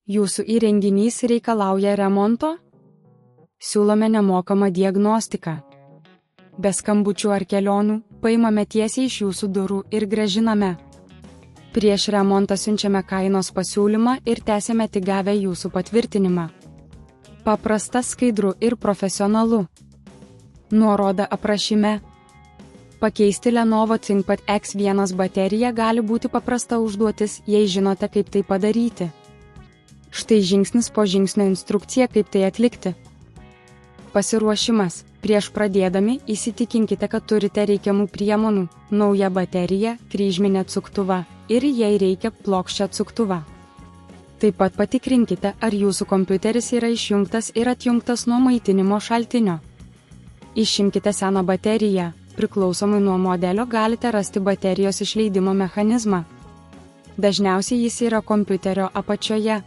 Jūsų įrenginys reikalauja remonto? Siūlome nemokamą diagnostiką. Be skambučių ar kelionių, paimame tiesiai iš jūsų durų ir grąžiname. Prieš remontą siunčiame kainos pasiūlymą ir tęsiame tik gavę jūsų patvirtinimą. Paprasta, skaidru ir profesionalu. Nuoroda aprašyme. Pakeisti Lenovo ThinkPad X1 bateriją gali būti paprasta užduotis, jei žinote, kaip tai padaryti. Štai žingsnis po žingsnio instrukcija, kaip tai atlikti. Pasiruošimas. Prieš pradėdami įsitikinkite, kad turite reikiamų priemonių, naują bateriją, kryžminę atsuktuvą ir jei reikia plokščią atsuktuvą. Taip pat patikrinkite, ar jūsų kompiuteris yra išjungtas ir atjungtas nuo maitinimo šaltinio. Išimkite seną bateriją. Priklausomai nuo modelio galite rasti baterijos išleidimo mechanizmą. Dažniausiai jis yra kompiuterio apačioje.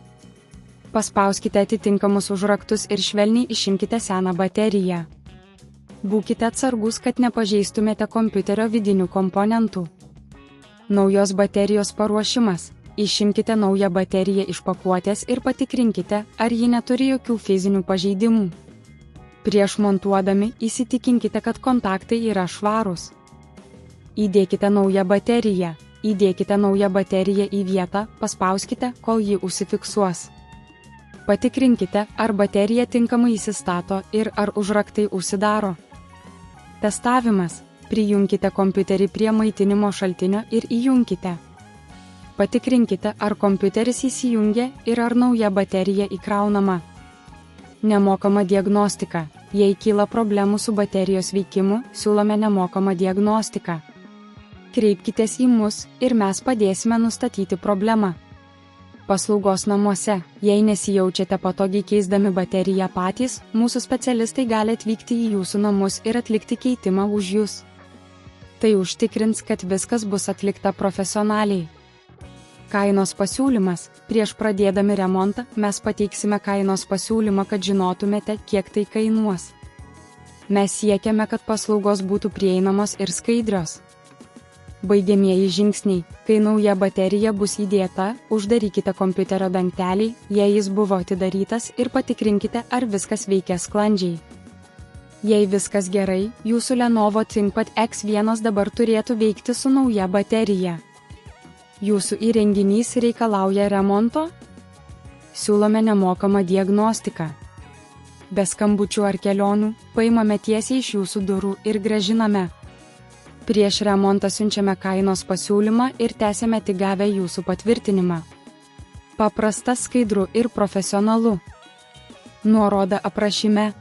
Paspauskite atitinkamus užraktus ir švelniai išimkite seną bateriją. Būkite atsargus, kad nepažeistumėte kompiuterio vidinių komponentų. Naujos baterijos paruošimas. Išimkite naują bateriją iš pakuotės ir patikrinkite, ar ji neturi jokių fizinių pažeidimų. Prieš montuodami įsitikinkite, kad kontaktai yra švarūs. Įdėkite naują bateriją. Įdėkite naują bateriją į vietą, paspauskite, kol ji užsifiksuos. Patikrinkite, ar baterija tinkamai įsistato ir ar užraktai užsidaro. Testavimas. Prijunkite kompiuterį prie maitinimo šaltinio ir įjunkite. Patikrinkite, ar kompiuteris įsijungia ir ar nauja baterija įkraunama. Nemokama diagnostika. Jei kyla problemų su baterijos veikimu, siūlome nemokamą diagnostiką. Kreipkitės į mus ir mes padėsime nustatyti problemą. Paslaugos namuose. Jei nesijaučiate patogiai keisdami bateriją patys, mūsų specialistai gali atvykti į jūsų namus ir atlikti keitimą už jūs. Tai užtikrins, kad viskas bus atlikta profesionaliai. Kainos pasiūlymas. Prieš pradėdami remontą mes pateiksime kainos pasiūlymą, kad žinotumėte, kiek tai kainuos. Mes siekiame, kad paslaugos būtų prieinamos ir skaidrios. Baigiamieji žingsniai. Kai nauja baterija bus įdėta, uždarykite kompiuterio dangtelį, jei jis buvo atidarytas, ir patikrinkite, ar viskas veikia sklandžiai. Jei viskas gerai, jūsų Lenovo ThinkPad X1 dabar turėtų veikti su nauja baterija. Jūsų įrenginys reikalauja remonto? Siūlome nemokamą diagnostiką. Be skambučių ar kelionių, paimame tiesiai iš jūsų durų ir grąžiname. Prieš remontą siunčiame kainos pasiūlymą ir tęsiame tik gavę jūsų patvirtinimą. Paprasta, skaidru ir profesionalu. Nuoroda aprašyme.